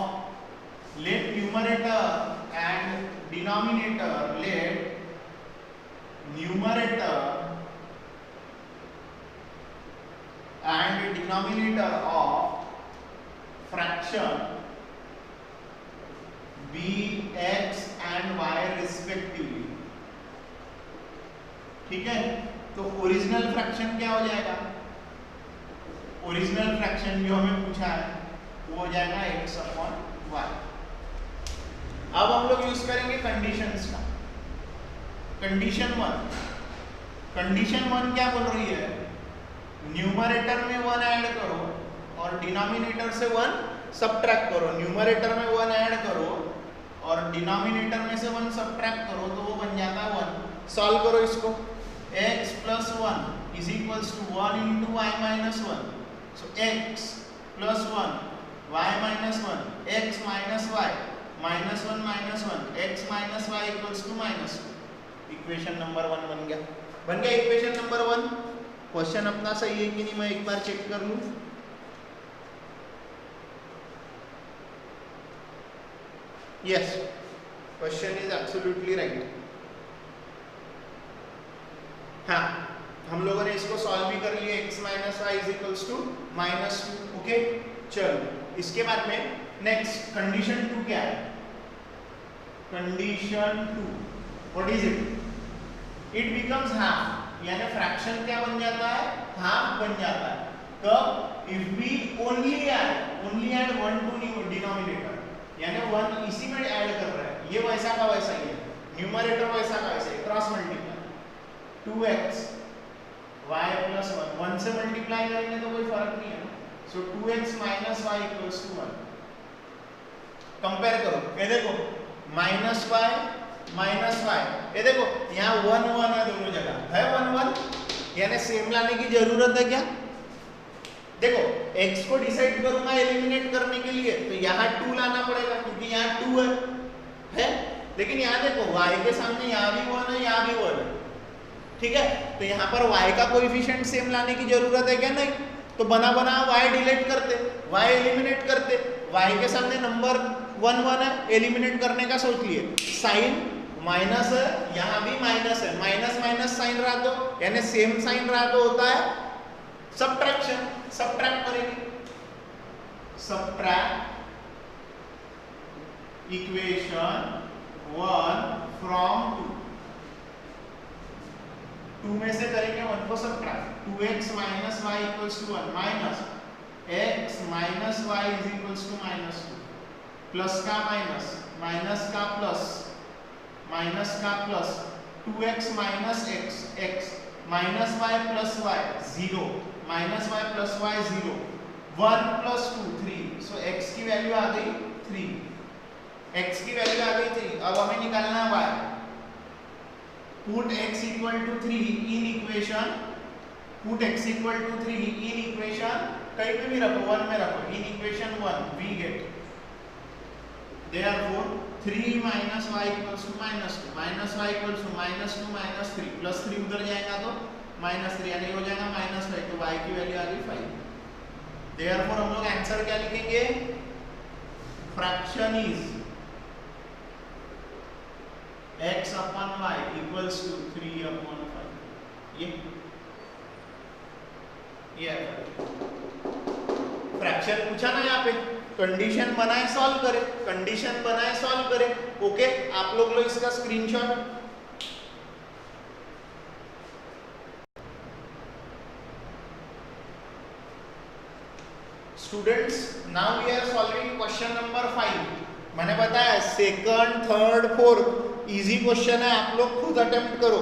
let numerator and denominator, let numerator and denominator of fraction be x and y respectively. ठीक है, तो ओरिजिनल फ्रैक्शन क्या हो जाएगा? ओरिजिनल फ्रैक्शन जो हमें पूछा है वो हो जाएगा x अपॉन y। अब हम लोग यूज करेंगे कंडीशंस का। कंडीशन वन क्या बोल रही है? न्यूमरेटर में 1 ऐड करो और डिनोमिनेटर से 1 सब्ट्रैक्ट करो। न्यूमरेटर में 1 ऐड करो और डिनोमिनेटर में से 1 सब्ट्रैक्ट करो तो वो बन जाता है 1। सॉल्व करो इसको। x plus 1 is equals to 1 into y minus 1. So x plus 1 y minus 1 x minus y minus 1 minus 1 x minus y equals to minus 2. Equation number 1 बन गया इक्वेशन नंबर 1। क्वेश्चन अपना सही है कि नहीं मैं एक बार चेक कर लूं। Yes, question is absolutely right. हाँ, हम लोगों ने इसको सॉल्व भी कर लिया। x minus y is equals to minus 2। Okay, चलो इसके बाद में नेक्स्ट कंडीशन 2 क्या है? Condition 2 what is it? It becomes half, यानी फ्रैक्शन क्या बन जाता है? हाफ बन जाता है। कब? If we only add 1 to denominator, यानी 1 इसी में ऐड कर रहा है। ये वैसा का वैसा ही है, न्यूमरेटर वैसा का वैसा ही, cross multiply 2x y plus 1 से मल्टीप्लाई करेंगे तो कोई फर्क नहीं है ना। सो 2x minus y equals to 1। Compare करो, ये देखो माइनस y माइनस y, ये देखो यहाँ 1 1 है दोनों जगह, है 1 1, यानी सेम लाने की जरूरत है क्या? देखो x को डिसाइड करूंगा एलिमिनेट करने के लिए तो यहाँ 2 लाना पड़ेगा क्योंकि यहाँ 2 है। लेकिन यहाँ देखो y के सामने यहाँ भी 1 है, यहाँ भी 1 है, ठीक है। तो यहाँ पर y का कोएफिशिएंट सेम लाने की जरूरत है क्या? नहीं। तो बना y डिलीट करते, y एलिमिनेट करते, y के सामने नंबर 1 1 है, एलिमिनेट करने का सोच लिए। साइन माइनस है, यहाँ भी माइनस है, माइनस माइनस साइन रहा तो यानी सेम साइन रहा तो होता है सब्ट्रैक्शन। सब्ट्रैक्ट करेंगे, सब्ट्रैक्ट इक्वेशन 1 फ्रॉम 2 में से करेंगे 1 को subtract. 2x minus y equals to 1 minus x minus y is equals to minus 2, plus का माइनस, माइनस का प्लस, माइनस का plus, 2x minus x minus y plus y 0, minus y plus y 0, 1 plus 2 3। So x की value आ गई 3, x की value आ गई 3। अब हमें निकालना है y। Put x equal to 3 in equation, put x equal to 3 in equation, कहीं पे भी रखो 1 में रखो, in equation 1 we get therefore 3 minus y equals to minus 2, minus y equals to minus 2 minus 3, plus 3 उधर जाएगा तो minus 3 यानी हो जाएगा minus 5, तो y की वैल्यू आ गई 5। therefore हम लोग आंसर क्या लिखेंगे? Fraction is x upon y equals to 3 upon 5। ये फ्रैक्शन पूछा ना यहाँ पे, कंडीशन बनाए सॉल्व करें, कंडीशन बनाए सॉल्व करें। ओके, आप लोग लो इसका screenshot. Students, now we are solving question number 5। मैंने बताया second, third, fourth easy question है, आप लोग खुद अटेम्प्ट करो।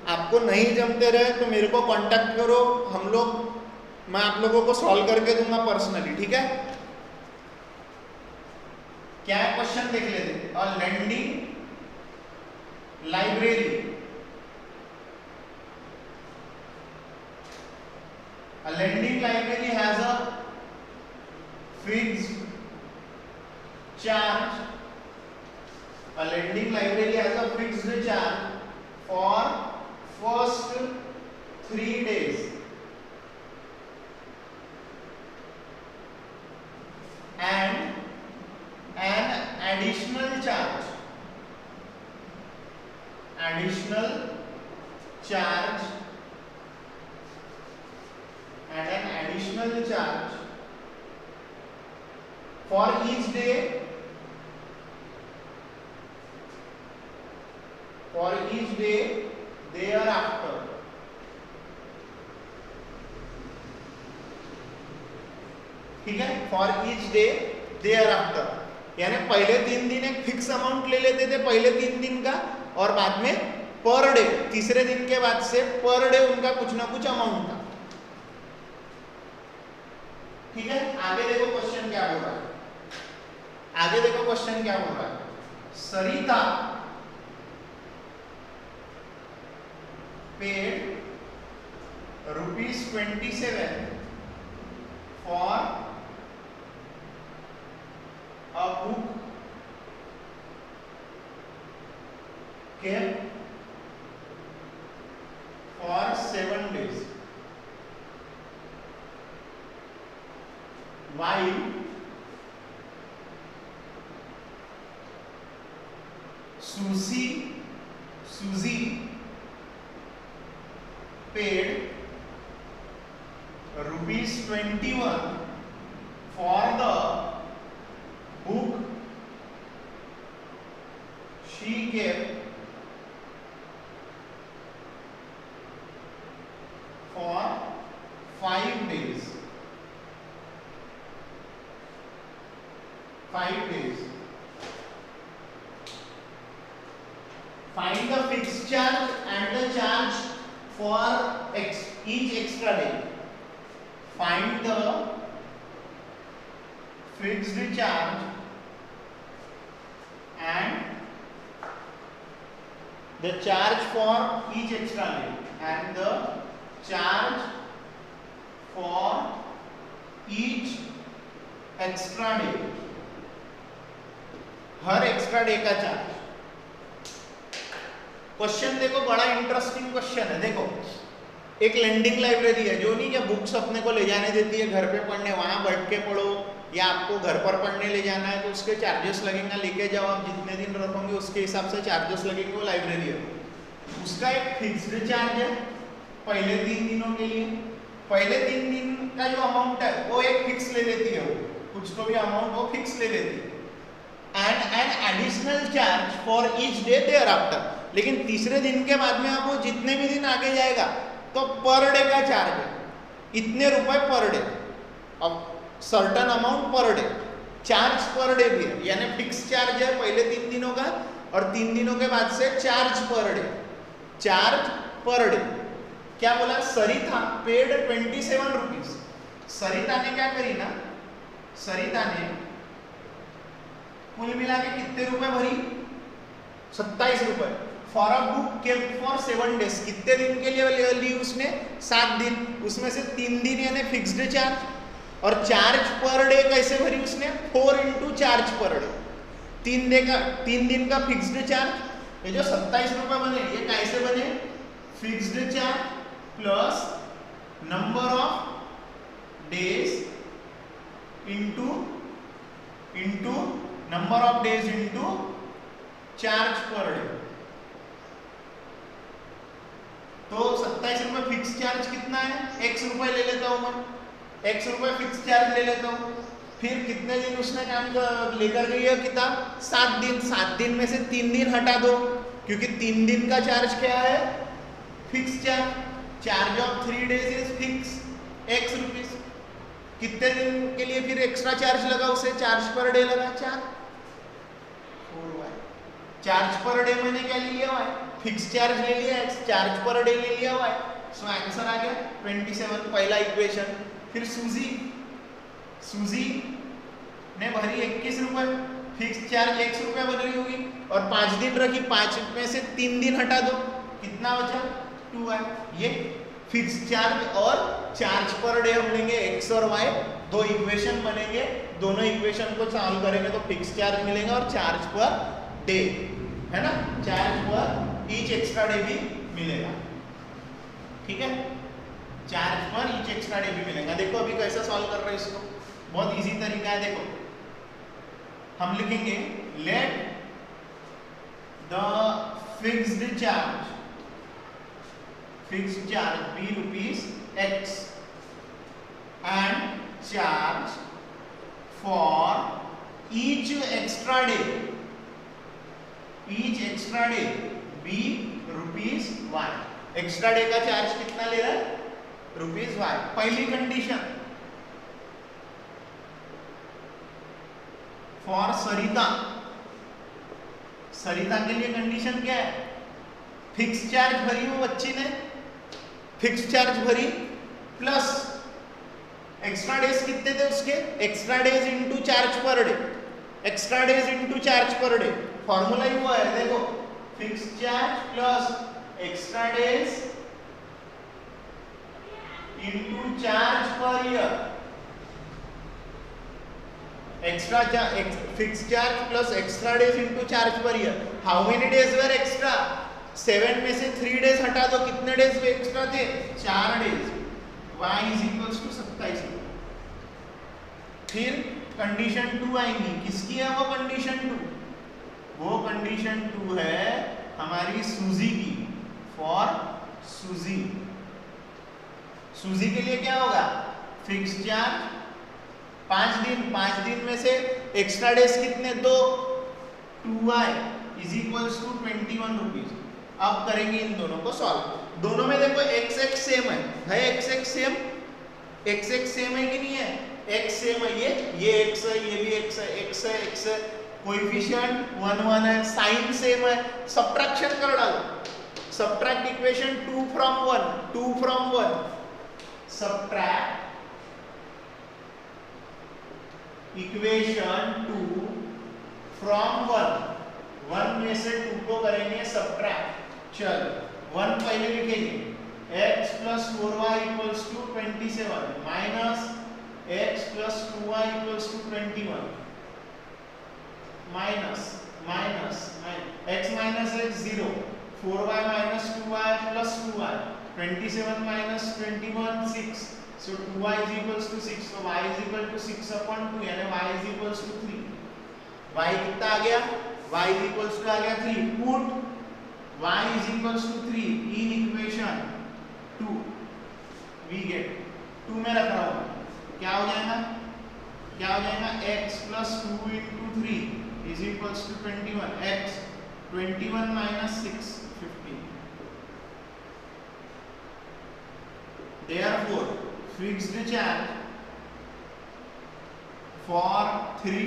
आपको नहीं जमते रहे तो मेरे को कांटेक्ट करो, हम लोग, मैं आप लोगों को सॉल्व करके दूंगा पर्सनली, ठीक है। क्या है क्वेश्चन देख लेते। A lending library, a lending library has a fixed charge, a lending library has a fixed charge for first 3 days, for each day thereafter. ठीक है, फॉर ईच डे thereafter, यानी पहले 3 दिन एक फिक्स अमाउंट ले लेते थे पहले 3 दिन का, और बाद में पर डे तीसरे दिन के बाद से पर डे उनका कुछ ना कुछ अमाउंट था। ठीक है, आगे देखो क्वेश्चन क्या बोल रहा है, आगे देखो क्वेश्चन क्या बोल रहा है। सरिता paid ₹27 for a book kept for 7 days, while Susie paid ₹21 for the book she kept for 5 days. 5 days. Find the fixed charge and the charge for each extra day. Find the fixed charge and the charge for each extra day, and the charge for each extra day, her extra day का charge. Question देखो, बड़ा interesting question है। देखो, एक lending library है जो नहीं क्या बुक्स अपने को ले जाने देती है घर पे पढ़ने, वहां बैठ के पढ़ो, या आपको घर पर पढ़ने ले जाना है तो उसके चार्जेस लगेंगे, लेके जाओ, आप जितने दिन रखोगे उसके हिसाब से चार्जेस लगेंगे। वो लाइब्रेरी है, उसका एक फिक्स्ड चार्ज है पहले 3 दिनों के लिए। पहले 3 दिन का जो अमाउंट है वो एक फिक्स ले लेती है, वो कुछ तो भी अमाउंट वो फिक्स ले लेती है, and an additional charge for each day thereafter. लेकिन तीसरे दिन के बाद में आप वो जितने भी दिन आगे जाएगा तो पर डे का चार्ज है, इतने रुपए पर डे, अब certain amount per day, charge per day भी है, यानी फिक्स चार्ज है पहले 3 दिनों का, और 3 दिनों के बाद से charge per day, charge per day. क्या बोला, सरिता पेड 27 रुपीज। सरिता ने क्या करी ना, सरिता ने कुल मिला के कितने रुपए भरी, 27 रुपए, for a book kept for 7 days. कितने दिन के लिए ली उसने, 7 दिन, उसमें से 3 दिन यानी फिक्स्ड चार्ज, और चार्ज पर डे कैसे भरी उसने, 4 इंटू चार्ज पर डे, 3 दिन का फिक्स्ड चार्ज। ये जो 27 रुपए बने ये कैसे बने, fixed charge plus number of days into number of days into charge per day. तो 27 रुपए फिक्स चार्ज कितना है, x रुपए ले लेता हूं मैं, x रुपए फिक्स चार्ज ले लेता हूं। फिर कितने दिन उसने काम लेकर गई है किताब, 7 दिन। 7 दिन में से 3 दिन हटा दो, क्योंकि 3 दिन का चार्ज क्या है, fix charge. Charge of 3 days is fix, x rupees. कितने दिन के लिए फिर एक्स्ट्रा चार्ज लगा उसे, चार्ज पर डे लगा 4 4y। चार्ज पर डे मैंने क्या ले लिया, y, फिक्स चार्ज ले लिया, x, चार्ज पर डे ले लिया, y। सो आंसर आ गया 27, पहला इक्वेशन। फिर सूजी ने भरी 21 रुपए, फिक्स चार्ज x रुपए बन रही होगी, और 5 दिन रखी, 5 में से 3 दिन हटा दो, कितना बचा, 2y। ये फिक्स चार्ज और चार्ज पर डे हम लेंगे, x और y, 2 इक्वेशन बनेंगे, दोनों इक्वेशन को सॉल्व करेंगे तो फिक्स चार्ज मिलेगा और चार्ज पर डे है ना, चार्ज पर ईच एक्स्ट्रा डे भी मिलेगा। ठीक है, चार्ज पर ईच एक्स्ट्रा डे भी मिलेगा। देखो अभी कैसे सॉल्व कर रहे हैं इसको, बहुत इजी तरीका है। देखो हम लिखेंगे let the fixed charge be rupees x and charge for each extra day be rupees y. Extra day का चार्ज कितना ले रहा है? Rupees y. पहली कंडीशन फॉर सरिता, सरिता के लिए कंडीशन क्या है? फिक्स चार्ज भरी वो बच्ची ने, फिक्स चार्ज भरी प्लस एक्स्ट्रा डेज कितने थे उसके? Extra days into charge per day, extra days into charge per day. Formula ही वो है, देखो, fix charge plus extra days into charge per year. Extra fix charge plus extra days into charge per year. How many days were extra? 7 में से 3 days हटा दो, कितने days extra थे? 4 days. y is equals to 27। फिर condition 2 आएंगी, किसकी है वो कंडीशन 2? वो कंडीशन 2 है हमारी सूजी की, फॉर सूजी। सूजी के लिए क्या होगा? फिक्स चार्ज 5 दिन में से एक्स्ट्रा डेज कितने? 2, 2y is equals to 21 rupees. अब करेंगे इन दोनों को सॉल्व। दोनों में देखो x x सेम है x सेम, x सेम है कि नहीं है? x सेम है, ये x है, ये भी x है, x है, कोएफिशिएंट 1 1 है, साइन सेम है। सब्ट्रैक्शन कर डालो, subtract equation 2 from 1, subtract equation 2 from 1 में से 2 को करेंगे सब्ट्रैक्ट। चल 1 पहले लिखेंगे, x plus 4y equals to 27 minus x plus 2y equals to 21 minus x minus x 0, 4y minus 2y plus 2y, 27 minus 21 6, so 2y is equals to 6, so y is equal to 6 upon 2 यानी y is equals to 3। y कितना आ गया? y is equals to आ गया 3। Put y is equals to 3 in equation 2, we get 2 में रख रहा हूँ, क्या हो जाएगा? x plus 2 into 3 is equals to 21, x 21 minus 6 15। Therefore fixed charge for 3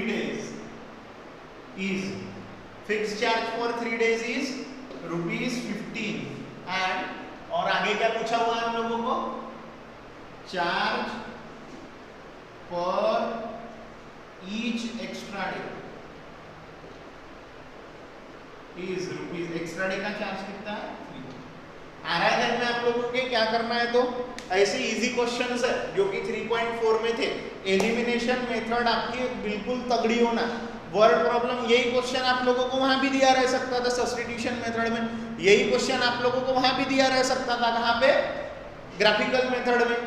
days is rupees 15 and और आगे क्या पूछा हुआ हम लोगों को? चार्ज पर each extra day is rupees. Extra day का चार्ज कितना है? आ रहा है ध्यान में आप लोगों के क्या करना है? तो ऐसे इजी क्वेश्चंस है जो कि 3.4 में थे। एलिमिनेशन मेथड आपकी बिल्कुल तगड़ी होना। वर्ड प्रॉब्लम यही क्वेश्चन आप लोगों को वहां भी दिया रह सकता था, सब्स्टिट्यूशन मेथड में यही क्वेश्चन आप लोगों को वहां भी दिया रह सकता था। कहाँ पे? ग्राफिकल मेथड में,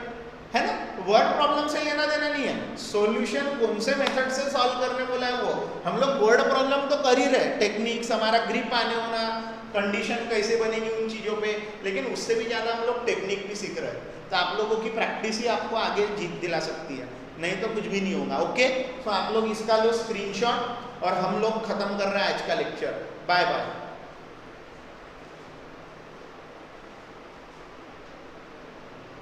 है ना? वर्ड प्रॉब्लम से लेना देना नहीं है, सॉल्यूशन कौन से मेथड से सॉल्व करने बोला है वो। हम लोग वर्ड प्रॉब्लम तो कर ही रहे, टेक्निक्स, हमारा ग्रिप आने होना, कंडीशन कैसे बनेगी उन चीजों पे, लेकिन उससे भी ज्यादा हम लोग टेक्निक भी सीख रहे हैं। तो आप लोगों की प्रैक्टिस ही आपको आगे जीत दिला सकती है, नहीं तो कुछ भी नहीं होगा। ओके, तो आप लोग इसका लो स्क्रीनशॉट और हम लोग खत्म कर रहे हैं आज का लेक्चर। Bye bye.